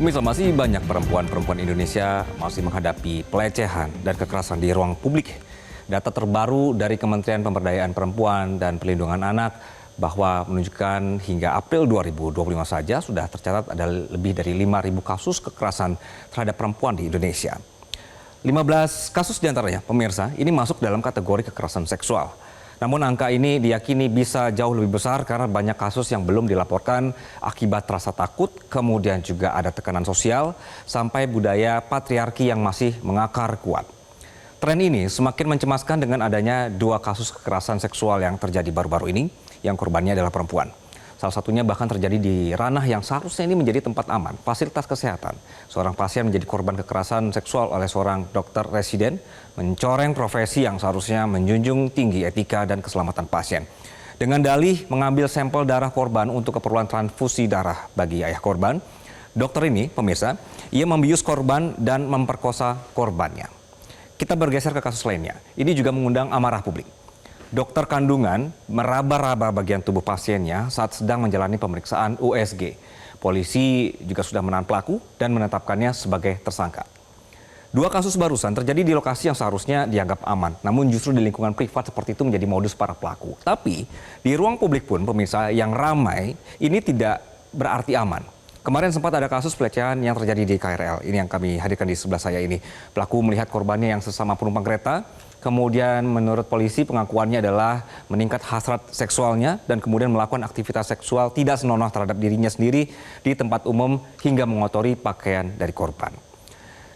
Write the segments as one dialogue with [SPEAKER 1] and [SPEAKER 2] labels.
[SPEAKER 1] Pemirsa, masih banyak perempuan-perempuan Indonesia masih menghadapi pelecehan dan kekerasan di ruang publik. Data terbaru dari Kementerian Pemberdayaan Perempuan dan Perlindungan Anak bahwa menunjukkan hingga April 2025 saja sudah tercatat ada lebih dari 5.000 kasus kekerasan terhadap perempuan di Indonesia. 15 kasus diantaranya, pemirsa, ini masuk dalam kategori kekerasan seksual. Namun angka ini diyakini bisa jauh lebih besar karena banyak kasus yang belum dilaporkan akibat rasa takut, kemudian juga ada tekanan sosial, sampai budaya patriarki yang masih mengakar kuat. Tren ini semakin mencemaskan dengan adanya 2 kasus kekerasan seksual yang terjadi baru-baru ini, yang korbannya adalah perempuan. Salah satunya bahkan terjadi di ranah yang seharusnya ini menjadi tempat aman, fasilitas kesehatan. Seorang pasien menjadi korban kekerasan seksual oleh seorang dokter residen, mencoreng profesi yang seharusnya menjunjung tinggi etika dan keselamatan pasien. Dengan dalih mengambil sampel darah korban untuk keperluan transfusi darah bagi ayah korban, dokter ini, pemirsa, ia membius korban dan memperkosa korbannya. Kita bergeser ke kasus lainnya. Ini juga mengundang amarah publik. Dokter kandungan meraba-raba bagian tubuh pasiennya saat sedang menjalani pemeriksaan USG. Polisi juga sudah menahan pelaku dan menetapkannya sebagai tersangka. 2 kasus barusan terjadi di lokasi yang seharusnya dianggap aman, namun justru di lingkungan privat seperti itu menjadi modus para pelaku. Tapi di ruang publik pun, pemirsa, yang ramai ini tidak berarti aman. Kemarin sempat ada kasus pelecehan yang terjadi di KRL, ini yang kami hadirkan di sebelah saya ini. Pelaku melihat korbannya yang sesama penumpang kereta, kemudian menurut polisi pengakuannya adalah meningkat hasrat seksualnya dan kemudian melakukan aktivitas seksual tidak senonoh terhadap dirinya sendiri di tempat umum hingga mengotori pakaian dari korban.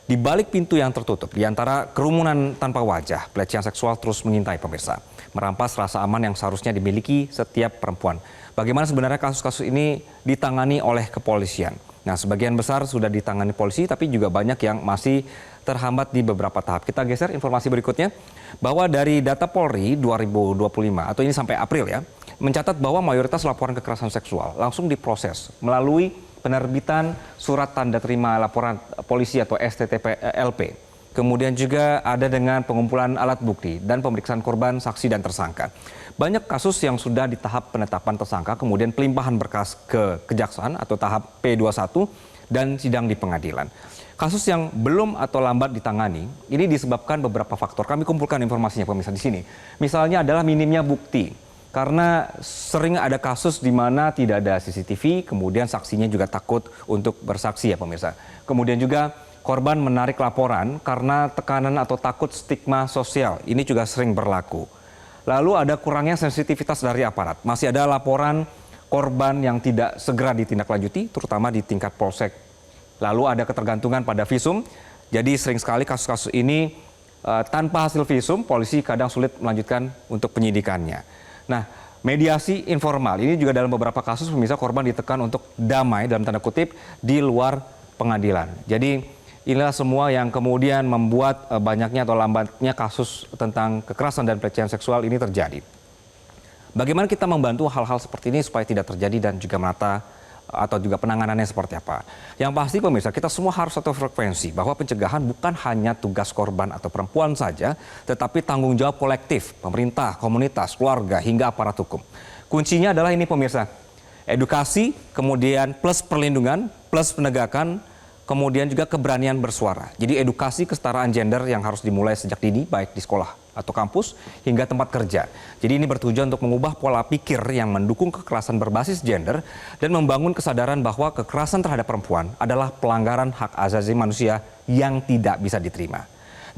[SPEAKER 1] Di balik pintu yang tertutup, di antara kerumunan tanpa wajah, pelecehan seksual terus mengintai pemirsa, merampas rasa aman yang seharusnya dimiliki setiap perempuan. Bagaimana sebenarnya kasus-kasus ini ditangani oleh kepolisian? Nah, sebagian besar sudah ditangani polisi, tapi juga banyak yang masih terhambat di beberapa tahap. Kita geser informasi berikutnya, bahwa dari data Polri 2025, atau ini sampai April ya, mencatat bahwa mayoritas laporan kekerasan seksual langsung diproses melalui penerbitan surat tanda terima laporan polisi atau STTP-LP. Kemudian juga ada dengan pengumpulan alat bukti dan pemeriksaan korban, saksi, dan tersangka. Banyak kasus yang sudah di tahap penetapan tersangka, kemudian pelimpahan berkas ke kejaksaan atau tahap P21 dan sidang di pengadilan. Kasus yang belum atau lambat ditangani, ini disebabkan beberapa faktor. Kami kumpulkan informasinya pemirsa di sini. Misalnya adalah minimnya bukti. Karena sering ada kasus di mana tidak ada CCTV, kemudian saksinya juga takut untuk bersaksi ya pemirsa. Kemudian juga korban menarik laporan karena tekanan atau takut stigma sosial. Ini juga sering berlaku. Lalu ada kurangnya sensitivitas dari aparat. Masih ada laporan korban yang tidak segera ditindaklanjuti, terutama di tingkat polsek. Lalu ada ketergantungan pada visum. Jadi sering sekali kasus-kasus ini tanpa hasil visum, polisi kadang sulit melanjutkan untuk penyidikannya. Nah, mediasi informal ini juga dalam beberapa kasus pemirsa korban ditekan untuk damai dalam tanda kutip di luar pengadilan. Jadi inilah semua yang kemudian membuat banyaknya atau lambatnya kasus tentang kekerasan dan pelecehan seksual ini terjadi. Bagaimana kita membantu hal-hal seperti ini supaya tidak terjadi dan juga menata atau juga penanganannya seperti apa? Yang pasti pemirsa, kita semua harus satu frekuensi bahwa pencegahan bukan hanya tugas korban atau perempuan saja, tetapi tanggung jawab kolektif, pemerintah, komunitas, keluarga, hingga aparat hukum. Kuncinya adalah ini pemirsa, edukasi, kemudian plus perlindungan, plus penegakan, kemudian juga keberanian bersuara. Jadi edukasi kesetaraan gender yang harus dimulai sejak dini, baik di sekolah atau kampus hingga tempat kerja. Jadi ini bertujuan untuk mengubah pola pikir yang mendukung kekerasan berbasis gender dan membangun kesadaran bahwa kekerasan terhadap perempuan adalah pelanggaran hak asasi manusia yang tidak bisa diterima.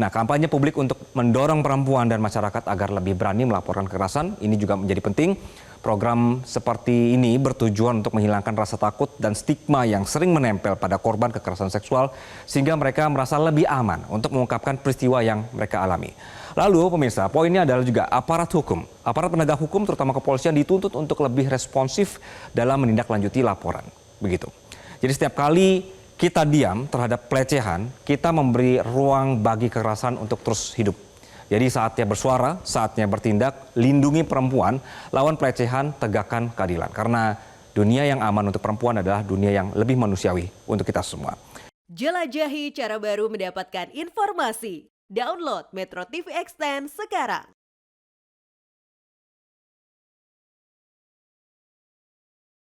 [SPEAKER 1] Nah, kampanye publik untuk mendorong perempuan dan masyarakat agar lebih berani melaporkan kekerasan ini juga menjadi penting. Program seperti ini bertujuan untuk menghilangkan rasa takut dan stigma yang sering menempel pada korban kekerasan seksual sehingga mereka merasa lebih aman untuk mengungkapkan peristiwa yang mereka alami. Lalu pemirsa, poinnya adalah juga aparat hukum. Aparat penegak hukum terutama kepolisian dituntut untuk lebih responsif dalam menindaklanjuti laporan. Begitu. Jadi setiap kali kita diam terhadap pelecehan, kita memberi ruang bagi kekerasan untuk terus hidup. Jadi saatnya bersuara, saatnya bertindak, lindungi perempuan, lawan pelecehan, tegakkan keadilan. Karena dunia yang aman untuk perempuan adalah dunia yang lebih manusiawi untuk kita semua.
[SPEAKER 2] Jelajahi cara baru mendapatkan informasi. Download Metro TV Extend sekarang.